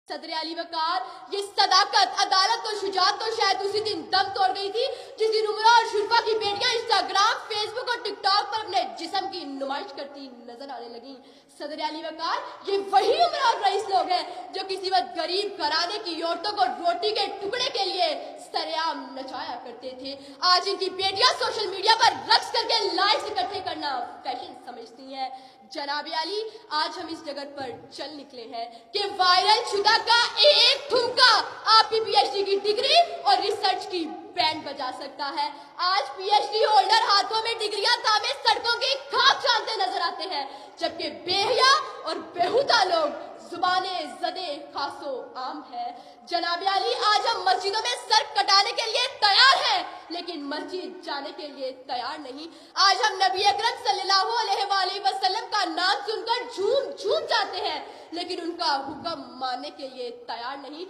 सदर अली वकार ये सदाकत, अदालत और शुजात तो शायद उसी दिन दम तोड़ गई थी जिस दिन उमरा और शुरफा की बेटियां इंस्टाग्राम, फेसबुक और टिकटॉक पर अपने जिस्म की नुमाइश करती नजर आने लगी। सदर अली वकार ये वही उमरा और रईस लोग हैं जो किसी वक्त गरीब घराने की औरतों को रोटी के टुकड़े के लिए सरेआम नचाया करते थे। आज इनकी बेटियां सोशल मीडिया पर रक्स करके लाइक्स इकट्ठे करना फैशन समझती हैं। जनाब अली, आज हम इस जगत पर चल निकले हैं कि वायरल शुदा का एक ठुमका आपकी पीएचडी की डिग्री और रिसर्च की बैंड बजा सकता है। आज पीएचडी होल्डर हाथों में डिग्रियां थामे सड़कों की खाक छानते नजर आते हैं, जबकि बेहया और बेहुदा लोग जुबाने ज़दे खासो आम है। जनाब अली, आज हम मस्जिदों में सर कटाने के लिए तैयार हैं, लेकिन मस्जिद जाने के लिए तैयार नहीं। आज हम नबी अकरम सल्लल्लाहु अलैहि वसल्लम का नाम सुनकर झूम झूम जाते हैं, लेकिन उनका हुक्म मानने के लिए तैयार नहीं।